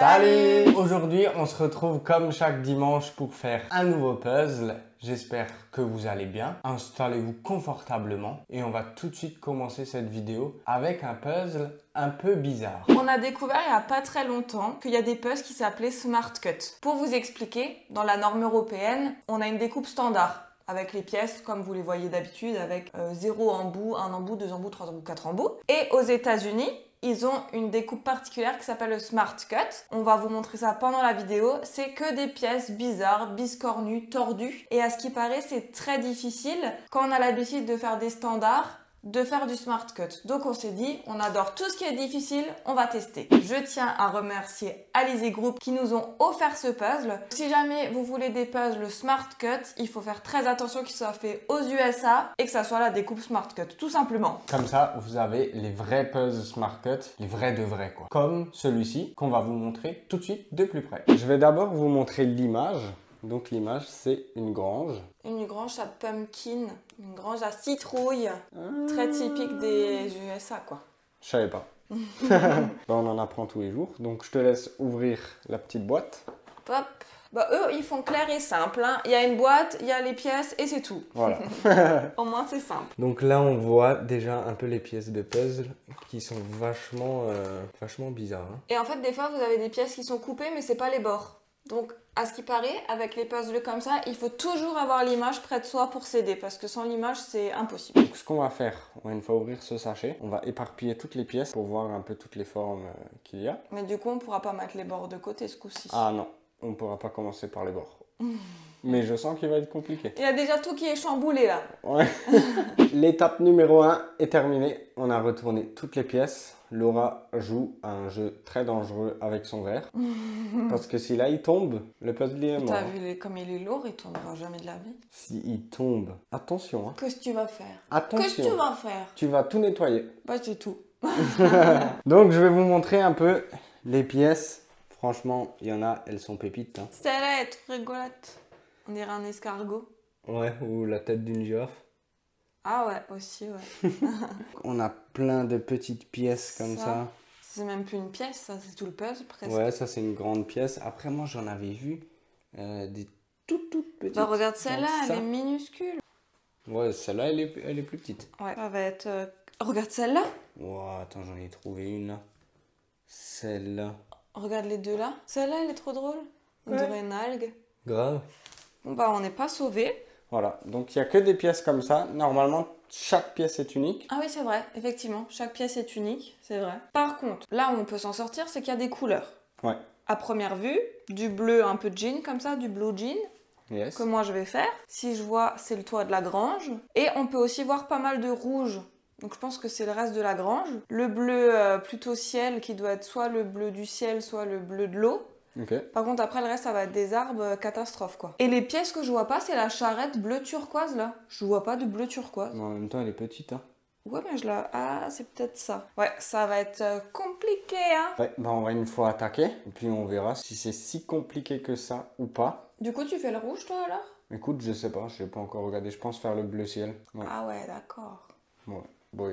Salut! Aujourd'hui, on se retrouve comme chaque dimanche pour faire un nouveau puzzle. J'espère que vous allez bien. Installez-vous confortablement et on va tout de suite commencer cette vidéo avec un puzzle un peu bizarre. On a découvert il n'y a pas très longtemps qu'il y a des puzzles qui s'appelaient Smart Cut. Pour vous expliquer, dans la norme européenne, on a une découpe standard avec les pièces comme vous les voyez d'habitude avec 0 embout, 1 embout, 2 embouts, 3 embouts, 4 embouts. Et aux États-Unis, ils ont une découpe particulière qui s'appelle le Smart Cut. On va vous montrer ça pendant la vidéo. C'est que des pièces bizarres, biscornues, tordues. Et à ce qui paraît, c'est très difficile quand on a l'habitude de faire des standards, de faire du Smart Cut. Donc on s'est dit, on adore tout ce qui est difficile, on va tester. Je tiens à remercier Alizé Group qui nous ont offert ce puzzle. Si jamais vous voulez des puzzles Smart Cut, il faut faire très attention qu'ils soient faits aux USA et que ça soit la découpe Smart Cut, tout simplement. Comme ça, vous avez les vrais puzzles Smart Cut, les vrais de vrais quoi. Comme celui-ci qu'on va vous montrer tout de suite de plus près. Je vais d'abord vous montrer l'image. Donc l'image, c'est une grange. Une grange à pumpkin, une grange à citrouille, très typique des USA quoi. Je savais pas. On en apprend tous les jours. Donc je te laisse ouvrir la petite boîte. Hop. Bah eux, ils font clair et simple. Hein. Il y a une boîte, il y a les pièces et c'est tout. Voilà. Au moins c'est simple. Donc là, on voit déjà un peu les pièces de puzzle qui sont vachement bizarres. Hein. Et en fait, des fois, vous avez des pièces qui sont coupées, mais c'est pas les bords. Donc, à ce qui paraît, avec les puzzles comme ça, il faut toujours avoir l'image près de soi pour s'aider, parce que sans l'image, c'est impossible. Donc, ce qu'on va faire, une fois ouvrir ce sachet, on va éparpiller toutes les pièces pour voir un peu toutes les formes qu'il y a. Mais du coup, on pourra pas mettre les bords de côté ce coup-ci. Ah non, on ne pourra pas commencer par les bords. Mais je sens qu'il va être compliqué. Il y a déjà tout qui est chamboulé là. Ouais. L'étape numéro 1 est terminée. On a retourné toutes les pièces. Laura joue à un jeu très dangereux avec son verre. Parce que si là il tombe, le puzzle est mort. T'as vu comme il est lourd, il tombera jamais de la vie. Si il tombe, attention. Hein. Qu'est-ce que tu vas faire? Attention. Qu'est-ce que tu vas faire? Tu vas tout nettoyer. Bah c'est tout. Donc je vais vous montrer un peu les pièces. Franchement, il y en a, elles sont pépites. Hein. Celle-là est trop rigolote. On dirait un escargot. Ouais, ou la tête d'une girafe. Ah ouais, aussi, ouais. On a plein de petites pièces comme ça. C'est même plus une pièce, ça, c'est tout le puzzle presque. Ouais, ça c'est une grande pièce. Après, moi j'en avais vu des toutes petites. Bah regarde celle-là, elle est minuscule. Ouais, celle-là, elle est plus petite. Ouais, ça va être... Regarde celle-là. Wow, attends, j'en ai trouvé une là. Celle-là. Regarde les deux là. Celle-là, elle est trop drôle. On dirait une algue. Grave. Bon bah, on n'est pas sauvés. Voilà, donc il n'y a que des pièces comme ça. Normalement, chaque pièce est unique. Ah oui, c'est vrai, effectivement. Chaque pièce est unique, c'est vrai. Par contre, là où on peut s'en sortir, c'est qu'il y a des couleurs. Ouais. À première vue, du bleu un peu jean comme ça, du blue jean. Yes. Que moi je vais faire. Si je vois, c'est le toit de la grange. Et on peut aussi voir pas mal de rouge. Donc je pense que c'est le reste de la grange. Le bleu plutôt ciel qui doit être soit le bleu du ciel, soit le bleu de l'eau. Okay. Par contre après le reste ça va être des arbres catastrophes quoi. Et les pièces que je vois pas c'est la charrette bleu turquoise là. Je vois pas de bleu turquoise. Mais en même temps elle est petite hein. Ouais mais je la... Ah c'est peut-être ça. Ouais ça va être compliqué hein. Ouais bah on va une fois attaquer. Et puis on verra si c'est si compliqué que ça ou pas. Du coup tu fais le rouge toi alors? Écoute je sais pas, je n'ai pas encore regardé. Je pense faire le bleu ciel. Ouais. Ah ouais d'accord. Ouais. Bon,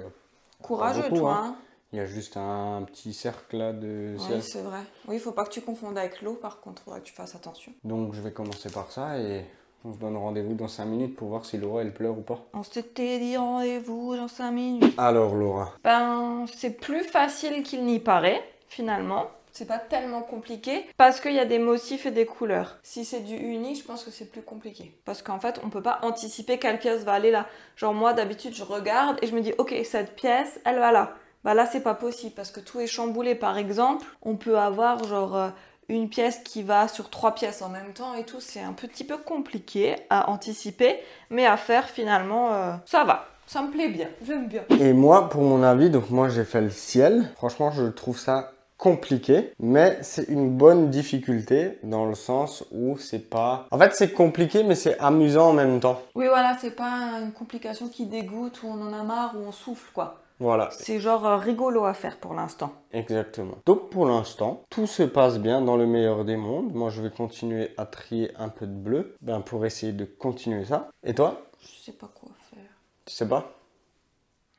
courageux beaucoup, toi hein. Il y a juste un petit cercle là de ciel. Oui, c'est vrai. Oui, il faut pas que tu confondes avec l'eau, par contre, il faudra que tu fasses attention. Donc, je vais commencer par ça et on se donne rendez-vous dans 5 minutes pour voir si Laura, elle pleure ou pas. On s'était dit rendez-vous dans 5 minutes. Alors, Laura. Ben, c'est plus facile qu'il n'y paraît, finalement. C'est pas tellement compliqué parce qu'il y a des motifs et des couleurs. Si c'est du uni, je pense que c'est plus compliqué. Parce qu'en fait, on peut pas anticiper quelle pièce va aller là. Genre moi, d'habitude, je regarde et je me dis, ok, cette pièce, elle va là. Bah là, c'est pas possible parce que tout est chamboulé. Par exemple, on peut avoir genre une pièce qui va sur 3 pièces en même temps et tout. C'est un petit peu compliqué à anticiper, mais à faire finalement, ça va. Ça me plaît bien, j'aime bien. Et moi, pour mon avis, donc moi j'ai fait le ciel. Franchement, je trouve ça compliqué, mais c'est une bonne difficulté dans le sens où c'est pas... En fait, c'est compliqué, mais c'est amusant en même temps. Oui, voilà, c'est pas une complication qui dégoûte, où on en a marre, où on souffle, quoi. Voilà. C'est genre rigolo à faire pour l'instant. Exactement. Donc pour l'instant, tout se passe bien dans le meilleur des mondes. Moi, je vais continuer à trier un peu de bleu pour essayer de continuer ça. Et toi? Je sais pas quoi faire. Tu sais pas?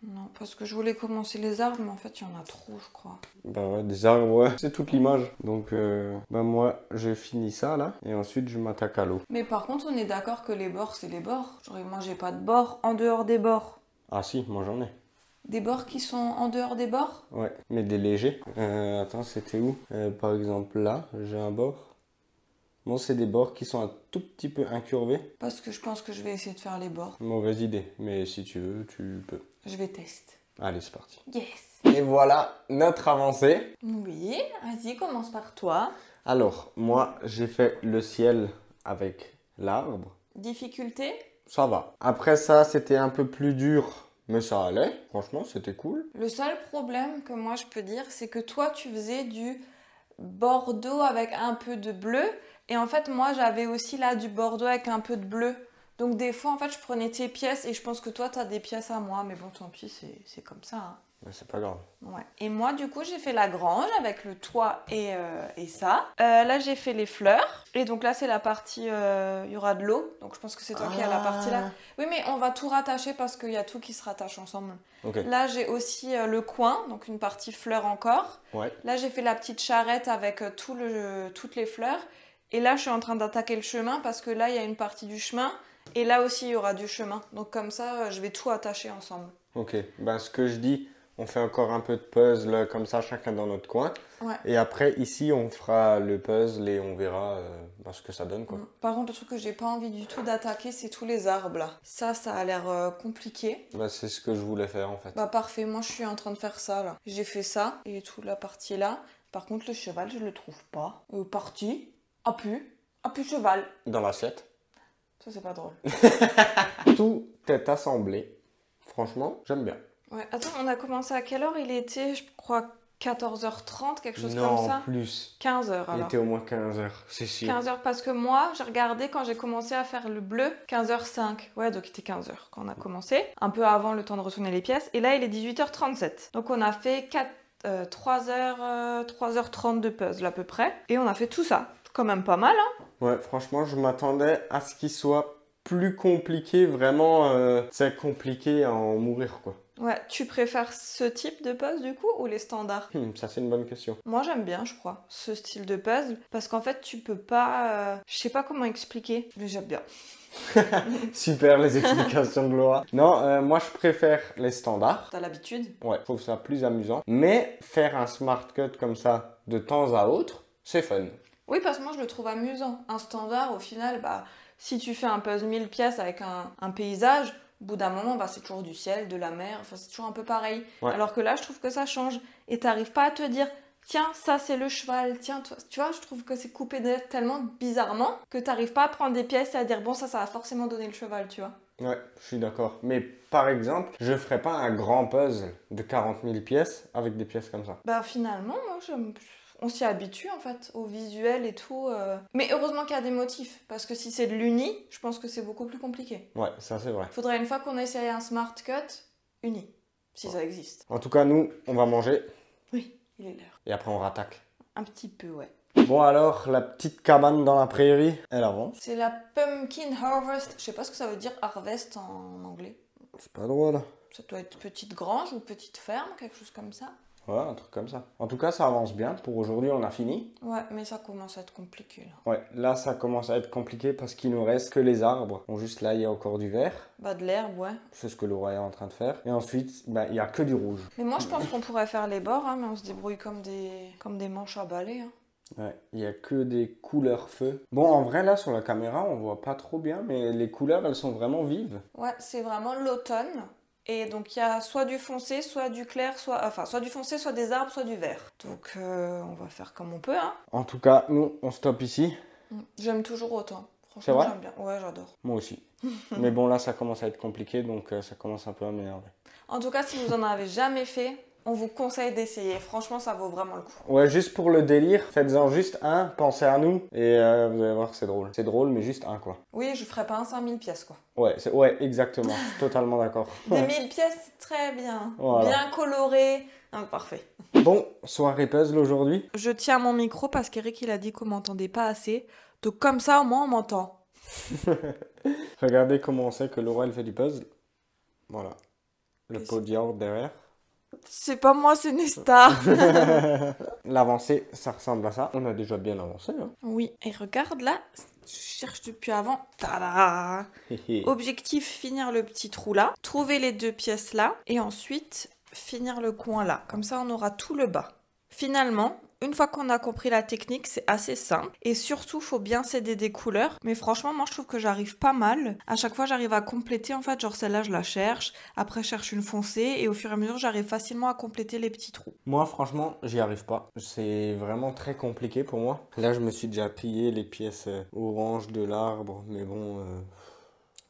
Non, parce que je voulais commencer les arbres, mais en fait, il y en a trop, je crois. Bah ouais, des arbres, ouais, c'est toute l'image. Donc, bah moi, je finis ça, là, et ensuite, je m'attaque à l'eau. Mais par contre, on est d'accord que les bords, c'est les bords. Genre, moi, j'ai pas de bords en dehors des bords. Ah si, moi j'en ai. Des bords qui sont en dehors des bords? Ouais, mais des légers. Attends, c'était où? Par exemple, là, j'ai un bord. Bon, c'est des bords qui sont un tout petit peu incurvés. Parce que je pense que je vais essayer de faire les bords. Mauvaise idée, mais si tu veux, tu peux. Je vais tester. Allez, c'est parti. Yes. Et voilà notre avancée. Oui, vas-y, commence par toi. Alors, moi, j'ai fait le ciel avec l'arbre. Difficulté? Ça va. Après ça, c'était un peu plus dur, mais ça allait. Franchement, c'était cool. Le seul problème que moi je peux dire, c'est que toi tu faisais du bordeaux avec un peu de bleu. Et en fait, moi j'avais aussi là du bordeaux avec un peu de bleu. Donc des fois, en fait, je prenais tes pièces et je pense que toi t'as des pièces à moi. Mais bon, tant pis, c'est comme ça, hein. Mais c'est pas grave. Ouais. Et moi, du coup, j'ai fait la grange avec le toit et ça. Là, j'ai fait les fleurs. Et donc là, c'est la partie, il y aura de l'eau. Donc je pense que c'est toi qui as la partie là. Oui, mais on va tout rattacher parce qu'il y a tout qui se rattache ensemble. Ok. Là, j'ai aussi le coin, donc une partie fleurs encore. Ouais. Là, j'ai fait la petite charrette avec toutes les fleurs. Et là, je suis en train d'attaquer le chemin parce que là, il y a une partie du chemin. Et là aussi, il y aura du chemin. Donc comme ça, je vais tout attacher ensemble. Ok. Ben, ce que je dis, on fait encore un peu de puzzle comme ça, chacun dans notre coin. Ouais. Et après, ici, on fera le puzzle et on verra ce que ça donne, quoi. Par contre, le truc que j'ai pas envie du tout d'attaquer, c'est tous les arbres là. Ça a l'air compliqué. Bah, c'est ce que je voulais faire, en fait. Bah parfait, moi je suis en train de faire ça là. J'ai fait ça et toute la partie là. Par contre, le cheval, je le trouve pas. Parti. Ah plus cheval. Dans l'assiette. Ça, c'est pas drôle. Tout est assemblé. Franchement, j'aime bien. Ouais, attends, on a commencé à quelle heure? Il était, je crois, 14h30, quelque chose comme Non, ça. plus. 15h Il alors. était au moins 15h, c'est sûr. 15h parce que moi, j'ai regardé quand j'ai commencé à faire le bleu, 15h05. Ouais, donc il était 15h quand on a commencé. Un peu avant le temps de retourner les pièces. Et là, il est 18h37. Donc on a fait 3h30 de puzzle à peu près. Et on a fait tout ça. Quand même pas mal, hein. Ouais, franchement, je m'attendais à ce qu'il soit plus compliqué, vraiment, c'est compliqué à en mourir, quoi. Ouais, tu préfères ce type de puzzle du coup ou les standards? Ça, c'est une bonne question. Moi j'aime bien, je crois, ce style de puzzle parce qu'en fait tu peux pas. Je sais pas comment expliquer, mais j'aime bien. Super les explications de Laura. Non, moi je préfère les standards. T'as l'habitude? Ouais, je trouve ça plus amusant. Mais faire un smart cut comme ça de temps à autre, c'est fun. Oui, parce que moi je le trouve amusant. Un standard, au final, bah, si tu fais un puzzle 1000 pièces avec un paysage, au bout d'un moment, bah, c'est toujours du ciel, de la mer, enfin c'est toujours un peu pareil. Ouais. Alors que là, je trouve que ça change. Et t'arrives pas à te dire, tiens, ça c'est le cheval, tiens, toi. Tu vois, je trouve que c'est coupé tellement bizarrement que t'arrives pas à prendre des pièces et à dire, bon, ça va forcément donner le cheval, tu vois. Ouais, je suis d'accord. Mais par exemple, je ferais pas un grand puzzle de 40 000 pièces avec des pièces comme ça. Bah finalement, moi, on s'y habitue en fait, au visuel et tout. Mais heureusement qu'il y a des motifs, parce que si c'est de l'uni, je pense que c'est beaucoup plus compliqué. Ouais, ça c'est vrai. Faudrait une fois qu'on essaye un smart cut, uni, si ça existe. En tout cas, nous, on va manger Oui, il est l'heure. et après on rattaque. Un petit peu, ouais. Bon alors, la petite cabane dans la prairie, elle avance. C'est la pumpkin harvest. Je sais pas ce que ça veut dire harvest en anglais. C'est pas drôle. Ça doit être petite grange ou petite ferme, quelque chose comme ça. Ouais, un truc comme ça. En tout cas, ça avance bien. Pour aujourd'hui, on a fini. Ouais, mais ça commence à être compliqué là. Ouais, là, ça commence à être compliqué parce qu'il nous reste que les arbres. Bon, juste là, il y a encore du vert. Bah de l'herbe, ouais. C'est ce que Laura est en train de faire. Et ensuite, bah, il y a que du rouge. Mais moi je pense qu'on pourrait faire les bords, hein, mais on se débrouille comme des manches à balai. Hein. Ouais, il y a que des couleurs feu. Bon, en vrai, là, sur la caméra, on voit pas trop bien, mais les couleurs, elles sont vraiment vives. Ouais, c'est vraiment l'automne. Et donc il y a soit du foncé, soit du clair, soit du foncé, soit des arbres, soit du vert. Donc on va faire comme on peut, hein. En tout cas, nous, on stoppe ici. J'aime toujours autant. C'est Franchement, vrai j'aime bien. Ouais, j'adore. Moi aussi. Mais bon, là, ça commence à être compliqué, donc ça commence un peu à m'énerver. En tout cas, si vous en avez jamais fait, on vous conseille d'essayer. Franchement, ça vaut vraiment le coup. Ouais, juste pour le délire, faites-en juste un, pensez à nous, et vous allez voir que c'est drôle. C'est drôle, mais juste un, quoi. Oui, je ferais pas un 5000 pièces, quoi. Ouais, exactement. Je suis totalement d'accord. Des 1000 pièces, c'est très bien. Voilà. Bien coloré. Ah, parfait. Bon, soirée puzzle aujourd'hui. Je tiens mon micro parce qu'Eric, il a dit qu'on m'entendait pas assez. Donc comme ça, au moins, on m'entend. Regardez comment on sait que Laura, elle fait du puzzle. Voilà. Le pot de yaourt derrière. C'est pas moi, c'est Nesta. L'avancée, ça ressemble à ça. On a déjà bien avancé. Hein. Oui, et regarde là, je cherche depuis avant. Tada! Objectif, finir le petit trou là, trouver les 2 pièces là, et ensuite finir le coin là. Comme ça, on aura tout le bas. Finalement, une fois qu'on a compris la technique, c'est assez simple. Et surtout, faut bien s'aider des couleurs. Mais franchement, moi, je trouve que j'arrive pas mal. À chaque fois, j'arrive à compléter. En fait, genre celle-là, je la cherche. Après, je cherche une foncée. Et au fur et à mesure, j'arrive facilement à compléter les petits trous. Moi, franchement, j'y arrive pas. C'est vraiment très compliqué pour moi. Là, je me suis déjà plié les pièces orange de l'arbre. Mais bon...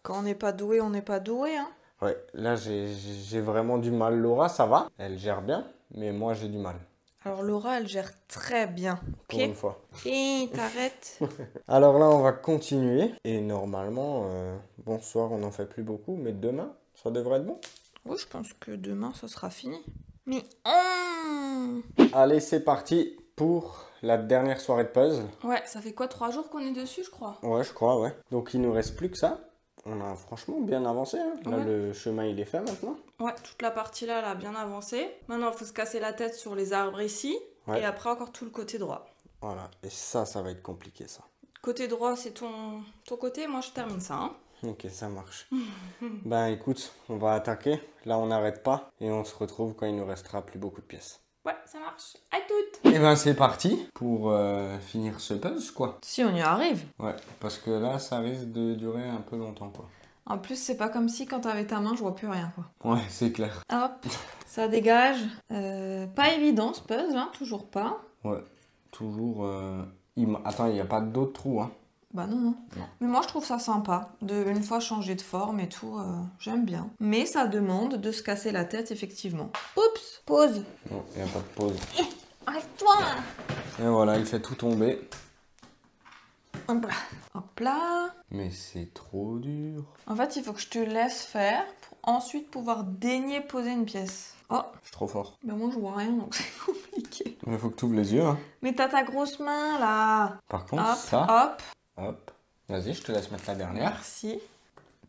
Quand on n'est pas doué, on n'est pas doué, hein. Ouais, là, j'ai vraiment du mal. Laura, ça va. Elle gère bien. Mais moi, j'ai du mal. Alors Laura, elle gère très bien, ok? Pour une fois. Et t'arrêtes. Alors là, on va continuer. Et normalement, bonsoir, on n'en fait plus beaucoup. Mais demain, ça devrait être bon. Oui, je pense que demain, ça sera fini. Mais Allez, c'est parti pour la dernière soirée de puzzle. ouais, ça fait quoi, 3 jours qu'on est dessus, je crois? Ouais, je crois, ouais. Donc, il nous reste plus que ça. On a franchement bien avancé. Hein. Là, Ouais. le chemin, il est fait maintenant. Ouais, toute la partie là, elle a bien avancé. Maintenant, il faut se casser la tête sur les arbres ici. Ouais. Et après, encore tout le côté droit. Voilà. Et ça va être compliqué, ça. Côté droit, c'est ton côté. Moi, je termine ça. Hein. Ok, ça marche. Ben, écoute, on va attaquer. Là, on n'arrête pas. Et on se retrouve quand il nous restera plus beaucoup de pièces. Ouais, ça marche. À toutes. Et ben, c'est parti pour finir ce puzzle, quoi. Si on y arrive. Ouais, parce que là, ça risque de durer un peu longtemps, quoi. En plus, c'est pas comme si quand t'avais ta main, je vois plus rien, quoi. Ouais, c'est clair. Hop, ça dégage. Pas évident ce puzzle, hein, toujours pas. Ouais, toujours... Attends, il n'y a pas d'autres trous, hein. Bah non, non. Non. Mais moi, je trouve ça sympa. Une fois changer de forme et tout, j'aime bien. Mais ça demande de se casser la tête, effectivement. Oups, pause. Non, il n'y a pas de pause. Arrête-toi. Et voilà, il fait tout tomber. Hop là. Hop là. Mais c'est trop dur. En fait, il faut que je te laisse faire pour ensuite pouvoir daigner poser une pièce. Oh, Je suis trop fort. ben moi je vois rien donc c'est compliqué. Mais il faut que tu ouvres les yeux, hein. Mais t'as ta grosse main là. Par contre, Hop, ça... hop. Hop. Vas-y, je te laisse mettre la dernière. Merci.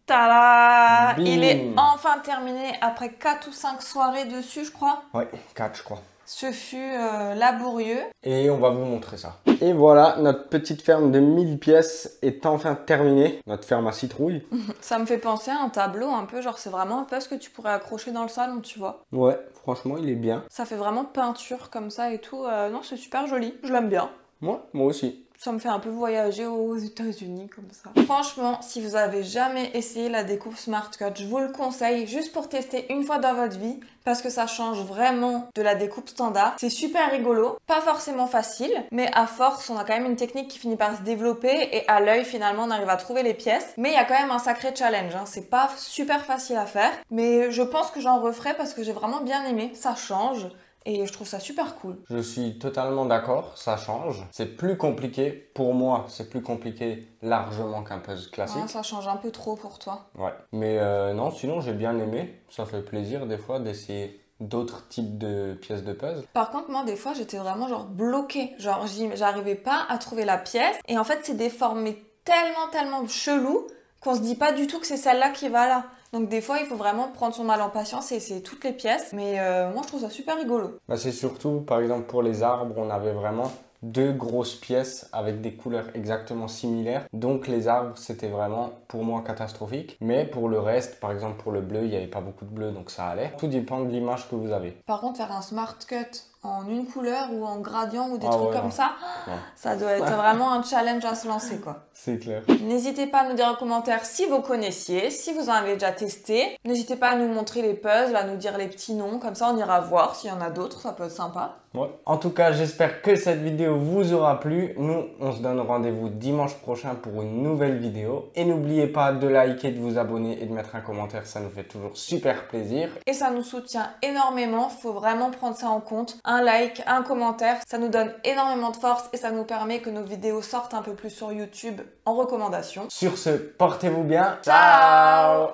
Tada! Bim. Il est enfin terminé après 4 ou 5 soirées dessus, je crois. Ouais, 4, je crois. Ce fut laborieux. Et on va vous montrer ça. Et voilà, notre petite ferme de 1000 pièces est enfin terminée. Notre ferme à citrouille. Ça me fait penser à un tableau un peu, genre c'est vraiment un peu ce que tu pourrais accrocher dans le salon, tu vois. Ouais, franchement, il est bien. Ça fait vraiment peinture comme ça et tout. Non, c'est super joli, je l'aime bien. Moi aussi. Ça me fait un peu voyager aux États-Unis comme ça. Franchement, si vous avez jamais essayé la découpe Smart Cut, je vous le conseille juste pour tester une fois dans votre vie parce que ça change vraiment de la découpe standard. C'est super rigolo, pas forcément facile, mais à force, on a quand même une technique qui finit par se développer et à l'œil, finalement, on arrive à trouver les pièces. Mais il y a quand même un sacré challenge, hein. C'est pas super facile à faire, mais je pense que j'en referai parce que j'ai vraiment bien aimé. Ça change. Et je trouve ça super cool. Je suis totalement d'accord, ça change. C'est plus compliqué, pour moi, c'est plus compliqué largement qu'un puzzle classique. Ouais, ça change un peu trop pour toi. Ouais. Mais non, sinon j'ai bien aimé. Ça fait plaisir des fois d'essayer d'autres types de pièces de puzzle. Par contre, moi, des fois, j'étais vraiment genre bloquée. Genre, j'arrivais pas à trouver la pièce. Et en fait, c'est des formes mais tellement chelou qu'on se dit pas du tout que c'est celle-là qui va là. Donc des fois, il faut vraiment prendre son mal en patience et essayer toutes les pièces. Mais moi, je trouve ça super rigolo. Bah, c'est surtout, par exemple, pour les arbres, on avait vraiment 2 grosses pièces avec des couleurs exactement similaires. Donc les arbres, c'était vraiment, pour moi, catastrophique. Mais pour le reste, par exemple, pour le bleu, il n'y avait pas beaucoup de bleu, donc ça allait. Tout dépend de l'image que vous avez. Par contre, faire un smart cut en une couleur ou en gradient ou des Ah trucs ouais, comme non. ça, Ouais. ça doit être vraiment un challenge à se lancer, quoi. C'est clair. N'hésitez pas à nous dire en commentaire si vous connaissiez, si vous en avez déjà testé. N'hésitez pas à nous montrer les puzzles, à nous dire les petits noms, comme ça on ira voir s'il y en a d'autres, ça peut être sympa. Ouais. En tout cas, j'espère que cette vidéo vous aura plu. Nous, on se donne rendez-vous dimanche prochain pour une nouvelle vidéo. Et n'oubliez pas de liker, de vous abonner et de mettre un commentaire, ça nous fait toujours super plaisir. Et ça nous soutient énormément, faut vraiment prendre ça en compte. Un like, un commentaire, ça nous donne énormément de force et ça nous permet que nos vidéos sortent un peu plus sur YouTube en recommandation. Sur ce, portez-vous bien. Ciao.